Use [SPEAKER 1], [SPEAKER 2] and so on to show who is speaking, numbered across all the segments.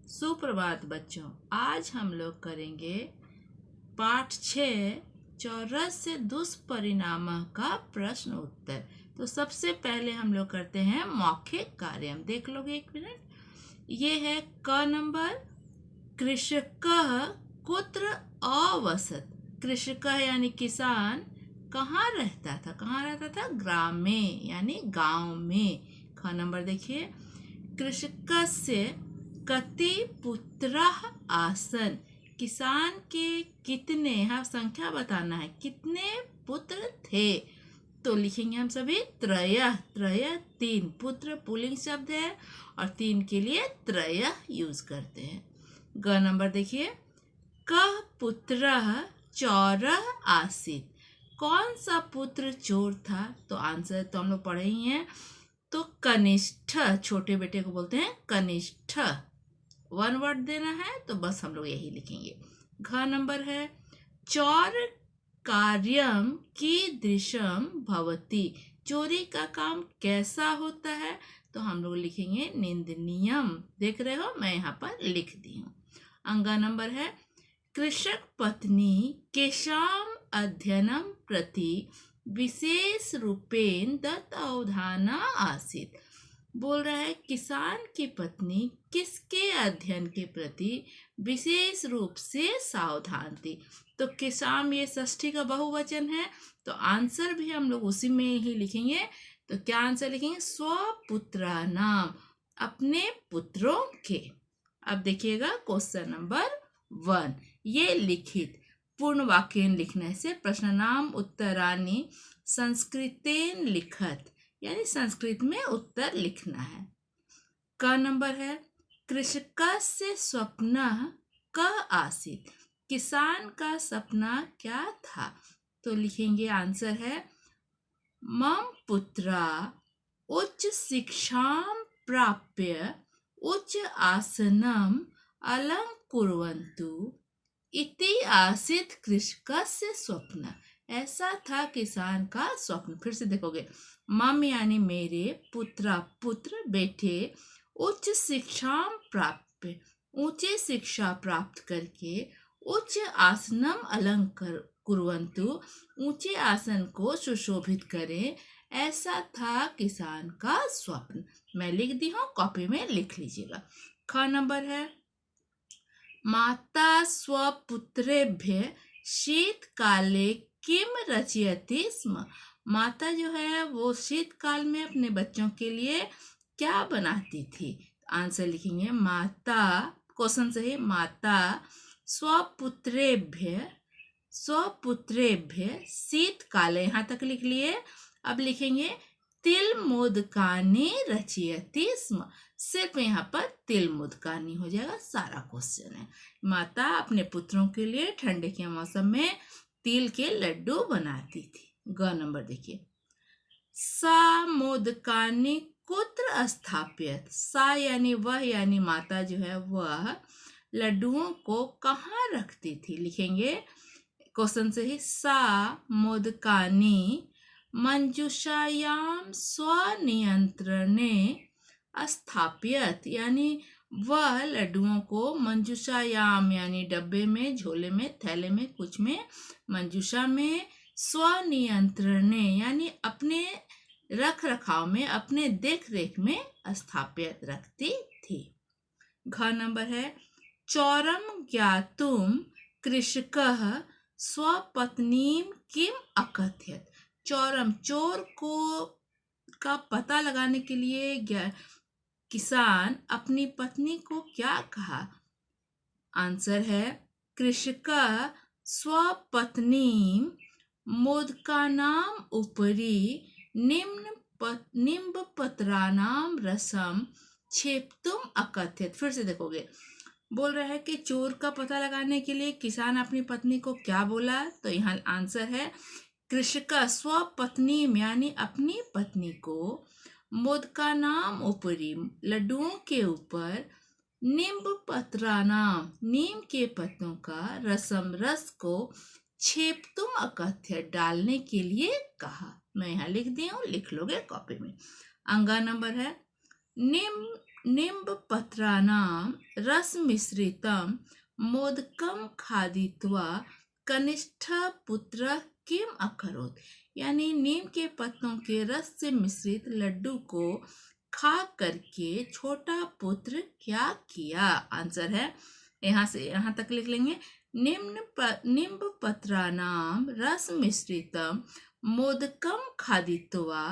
[SPEAKER 1] सुप्रभात बच्चों। आज हम लोग करेंगे पाठ 6 चौरस से दुष्परिणाम का प्रश्न उत्तर। तो सबसे पहले हम लोग करते हैं मौखिक कार्य। देख लोगे 1 मिनट। ये है क नंबर। कृषकः कुत्र अवसत। कृषकः यानी किसान कहाँ रहता था? कहाँ रहता था? ग्राम में यानी गांव में। ख नंबर देखिए, कृषकस्य कति पुत्रः आसन। किसान के कितने, यहाँ संख्या बताना है, कितने पुत्र थे? तो लिखेंगे हम सभी त्रयः। त्रयः 3, पुत्र पुल्लिंग शब्द है और 3 के लिए त्रयः यूज करते हैं। ग नंबर देखिए, कः पुत्रः चौरः आसीत्। कौन सा पुत्र चोर था? तो आंसर तो हम लोग पढ़े ही हैं। तो कनिष्ठ, छोटे बेटे को बोलते हैं कनिष्ठ। 1 वर्ड देना है तो बस हम लोग यही लिखेंगे। घ नंबर है, चौर कार्यम कीदृशम भवति। चोरी का काम कैसा होता है? तो हम लोग लिखेंगे निंदनीयम। देख रहे हो, मैं यहाँ पर लिख दी हूँ। अंगा नंबर है, कृषक पत्नी केशाम अध्ययनम प्रति विशेष रूपेण दत्त अवधाना आसीत्। बोल रहा है किसान की पत्नी किसके अध्ययन के प्रति विशेष रूप से सावधान थी। तो किसान ये षष्ठी का बहुवचन है, तो आंसर भी हम लोग उसी में ही लिखेंगे। तो क्या आंसर लिखेंगे? स्वपुत्राणाम, अपने पुत्रों के। अब देखिएगा क्वेश्चन नंबर 1। ये लिखित पूर्ण वाक्य लिखने से प्रश्नानाम उत्तरानि संस्कृतेन लिखत, यानी संस्कृत में उत्तर लिखना है। क नंबर है, कृषकस्य स्वप्नः कः आसीत्। किसान का सपना क्या था? तो लिखेंगे आंसर है, मम पुत्रा उच्च शिक्षां प्राप्य उच्च आसनम अलंकुर्वन्तु इति आसीत् कृषकस्य स्वप्न। ऐसा था किसान का स्वप्न। फिर से देखोगे, मम यानी मेरे, पुत्रा पुत्र बेटे, उच्च शिक्षा प्राप्त, ऊंचे शिक्षा प्राप्त करके, उच्च आसनम अलंकर कुर्वन्तु, ऊंचे आसन को सुशोभित करें, ऐसा था किसान का स्वप्न। मैं लिख दी हूँ, कॉपी में लिख लीजिएगा। ख नंबर है, माता स्वपुत्रेभ्य शीतकाले किम रचयति स्म। माता जो है वो शीतकाल में अपने बच्चों के लिए क्या बनाती थी? आंसर लिखेंगे माता, क्वेश्चन से ही, माता स्वपुत्रेभ्य, स्वपुत्रेभ्य शीतकाले, यहाँ तक लिख लिए। अब लिखेंगे तिल मोदकानि रचयति स्म। सिर्फ यहाँ पर तिल मोदकानि हो जाएगा, सारा क्वेश्चन है। माता अपने पुत्रों के लिए ठंडे के मौसम में तिल के लड्डू बनाती थी। ग नंबर देखिए, सा मोदकानि कुत्र स्थाप्यत। सा यानी वह, यानी माता जो है वह लड्डुओं को कहाँ रखती थी? लिखेंगे क्वेश्चन से ही, सा मोदकानि मंजूषायाम स्वनियंत्रणे स्थाप्यत, यानी वह लड्डुओं को मंजूषायाम यानी डब्बे में, झोले में, थैले में, कुछ में, मंजूषा में, स्वनियंत्रणे यानी अपने रख रखाव में, अपने देख रेख में स्थापित रखती थी। घ नंबर है, चौरम ज्ञातुम कृषकः स्वपत्नीं किम अकथयत। चौरम, चोर को का पता लगाने के लिए किसान अपनी पत्नी को क्या कहा? आंसर है, कृषकः स्वपत्नीं मोदकानाम् उपरि निम्बपत्राणां रसम क्षेप्तुम अकथयत। फिर से देखोगे, बोल रहा है कि चोर का पता लगाने के लिए किसान अपनी पत्नी को क्या बोला? तो यहाँ आंसर है, कृषक स्वपत्नी यानी अपनी पत्नी को, मोदकानाम उपरि लड्डुओं के ऊपर, नींब पत्रानाम नीम के पत्तों का, रसम रस को, क्षेप्तुम अकथ्य डालने के लिए कहा। मैं यहाँ लिख दी हूँ, लिख लोगे कॉपी में। अंगा नंबर है, निम्बपत्राणां रसमिश्रितं मोदकं खादित्वा कनिष्ठपुत्रः किम अकरोत्। यानी नीम के पत्तों के रस से मिश्रित लड्डू को खा करके छोटा पुत्र क्या किया। आंसर है, यहाँ से यहाँ तक लिख लेंगे, निम्ब पत्राणाम रस मिश्रितम मोदकम खादित्वा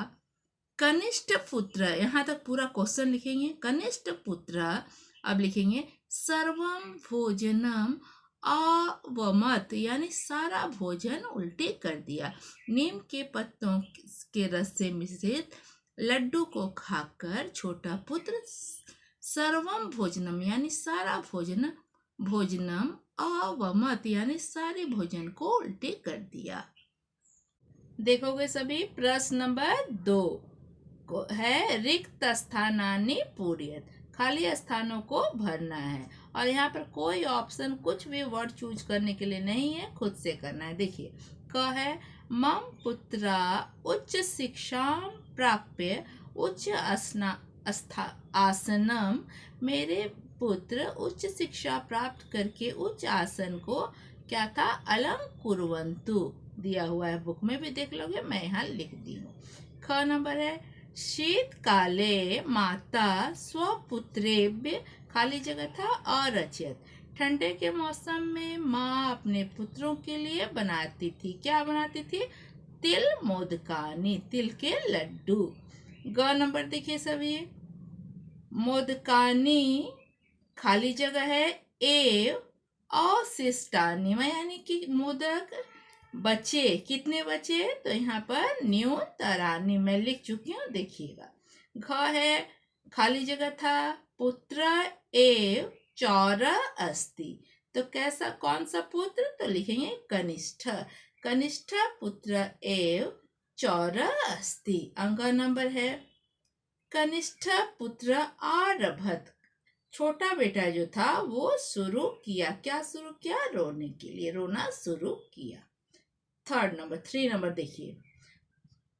[SPEAKER 1] कनिष्ठ पुत्र, यहाँ तक पूरा क्वेश्चन लिखेंगे, कनिष्ठ पुत्र। अब लिखेंगे सर्वम भोजनम अवमत, यानी सारा भोजन उल्टे कर दिया। नीम के पत्तों के रस से मिश्रित लड्डू को खाकर छोटा पुत्र सर्वम भोजनम यानी सारा भोजनम अवमत यानी सारे भोजन को उल्टे कर दिया। देखोगे सभी, प्रश्न नंबर 2 को है रिक्त स्थानानि पूरयत, खाली स्थानों को भरना है। और यहाँ पर कोई ऑप्शन कुछ भी वर्ड चूज करने के लिए नहीं है, खुद से करना है। देखिए, क है मम पुत्रा उच्च शिक्षा प्राप्य उच्च आसनम, मेरे पुत्र उच्च शिक्षा प्राप्त करके उच्च आसन को क्या था, अलंकुर्वन्तु, दिया हुआ है, बुक में भी देख लोगे, मैं यहाँ लिख दी हूँ। ख नंबर है शीतकाले माता स्वपुत्रेभ्य, खाली जगह था, अरचयत, ठंडे के मौसम में माँ अपने पुत्रों के लिए बनाती थी, क्या बनाती थी, तिल मोदकानी, तिल के लड्डू। ग नंबर देखिए सभी, मोदकानी खाली जगह है, एव अवशिष्टानि, यानी कि मोदक बचे, कितने बचे, तो यहाँ पर न्यूनतरानि मैं लिख चुकी हूँ, देखिएगा। घ है खाली जगह था, पुत्र एव चौर अस्ति, तो कैसा, कौन सा पुत्र, तो लिखेंगे कनिष्ठ, कनिष्ठ पुत्र एव चौर अस्ति। अंक नंबर है कनिष्ठ पुत्र आरभत, छोटा बेटा जो था वो शुरू किया, क्या शुरू किया, रोने के लिए, रोना शुरू किया। थर्ड नंबर 3 नंबर देखिए,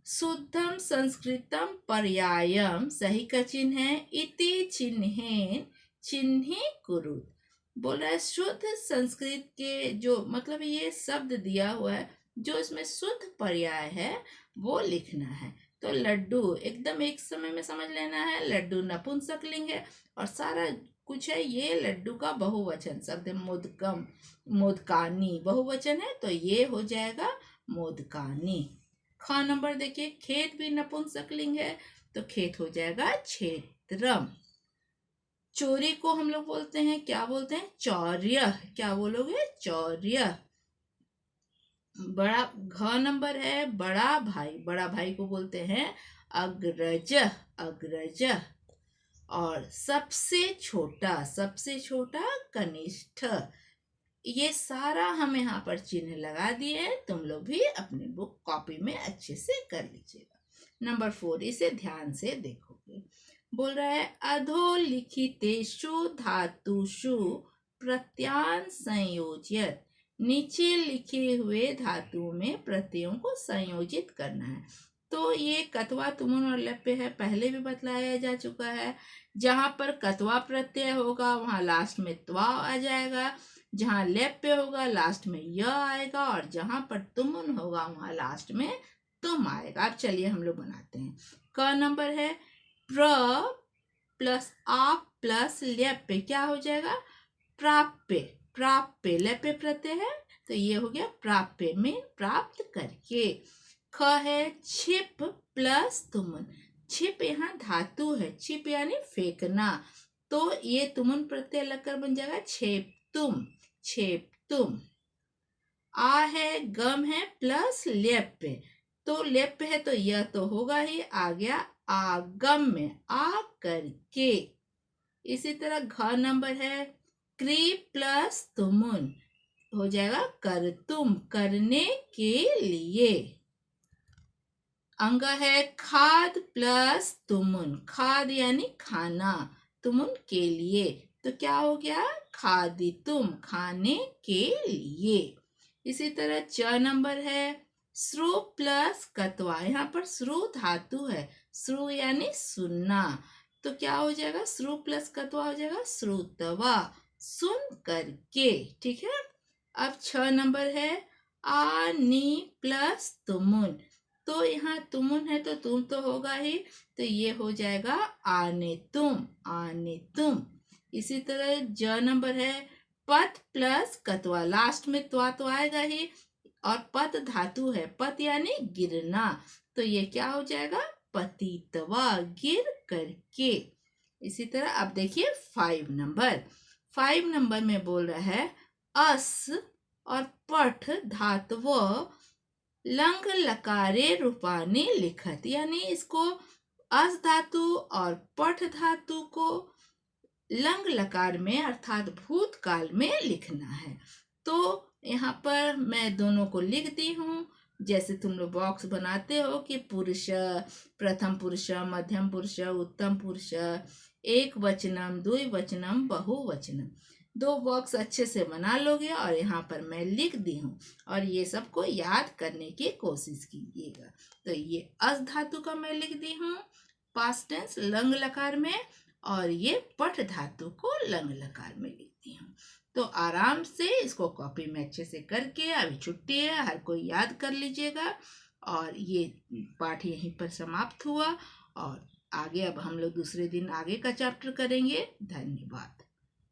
[SPEAKER 1] शुद्धम संस्कृतम पर्यायम, सही का चिन्ह है, इति चिन्हेन चिन्हि कुरुत, बोल रहा है शुद्ध संस्कृत के जो मतलब ये शब्द दिया हुआ है, जो इसमें शुद्ध पर्याय है वो लिखना है। तो लड्डू एकदम एक समय में समझ लेना है, लड्डू नपुंसकलिंग है और सारा कुछ है, ये लड्डू का बहुवचन शब्द है, मोदकम, मोदकानी बहुवचन है, तो ये हो जाएगा मोदकानी। ख नंबर देखिए, खेत भी नपुंसकलिंग है, तो खेत हो जाएगा क्षेत्रम। चोरी को हम लोग बोलते हैं, क्या बोलते हैं, चौर्य, क्या बोलोगे, चौर्य। बड़ा घ नंबर है, बड़ा भाई, बड़ा भाई को बोलते हैं अग्रज, अग्रज। और सबसे छोटा कनिष्ठ। ये सारा हम यहाँ पर चिन्ह लगा दिए हैं, तुम लोग भी अपनी बुक कॉपी में अच्छे से कर लीजिएगा। नंबर 4, इसे ध्यान से देखोगे, बोल रहा है अधोलिखितेषु धातुषु प्रत्यान संयोज्यत, नीचे लिखे हुए धातुओं में प्रत्ययों को संयोजित करना है। तो ये कत्वा तुमुन और लप्य है, पहले भी बतलाया जा चुका है। जहाँ पर कत्वा प्रत्यय होगा वहाँ लास्ट में त्वा आ जाएगा, जहाँ लप्य होगा लास्ट में य आएगा, और जहाँ पर तुमुन होगा वहाँ लास्ट में तुम आएगा। अब चलिए हम लोग बनाते हैं। क नंबर है प्र प्लस आप प्लस लप्य, क्या हो जाएगा, प्राप्य, प्राप्य, लप्य प्रत्यय है तो ये हो गया प्राप्य, में प्राप्त करके। ख है छिप प्लस तुमुन, छिप यहाँ धातु है, छिप यानी फेंकना, तो ये तुमुन प्रत्यय लगकर बन जाएगा छेप तुम, छेप तुम। आ है गम है प्लस लेप्य, तो लेप्य है तो यह तो होगा ही, आ गया आगम में, आ करके। इसी तरह घ नंबर है क्री प्लस तुमुन, हो जाएगा कर तुम, करने के लिए। अंग है खाद प्लस तुमुन, खाद यानी खाना, तुमुन के लिए, तो क्या हो गया, खादितुम, खाने के लिए। इसी तरह च नंबर है श्रु प्लस कत्वा, यहाँ पर श्रु धातु है, श्रु यानी सुनना, तो क्या हो जाएगा, श्रु प्लस कत्वा हो जाएगा श्रुतवा, सुन करके। ठीक है। अब 6 नंबर है आनी प्लस तुमुन। तो यहाँ तुमुन है तो तुम तो होगा ही, तो ये हो जाएगा आने तुम, आने तुम। इसी तरह ज नंबर है पत प्लस कत्वा, लास्ट में त्वा तो आएगा ही, और पत धातु है, पत यानी गिरना, तो ये क्या हो जाएगा पतितवा, गिर करके। इसी तरह अब देखिए 5 नंबर में बोल रहा है अस और पठ धातुव लंग लकारे रूपानी लिखत, यानी इसको अस धातु और पठ धातु को लंग लकार में अर्थात भूतकाल में लिखना है। तो यहाँ पर मैं दोनों को लिख दी हूँ, जैसे तुम लोग बॉक्स बनाते हो कि पुरुष, प्रथम पुरुष, मध्यम पुरुष, उत्तम पुरुष, एक वचनम, द्विवचनम, बहुवचनम, 2 बॉक्स अच्छे से बना लोगे। और यहाँ पर मैं लिख दी हूँ, और ये सबको याद करने की कोशिश कीजिएगा। तो ये अस धातु का मैं लिख दी हूँ पास्ट टेंस लंग लकार में, और ये पठ धातु को लंग लकार में लिखती हूँ। तो आराम से इसको कॉपी में अच्छे से करके, अभी छुट्टी है, हर कोई याद कर लीजिएगा। और ये पाठ यहीं पर समाप्त हुआ, और आगे अब हम लोग दूसरे दिन आगे का चैप्टर करेंगे। धन्यवाद।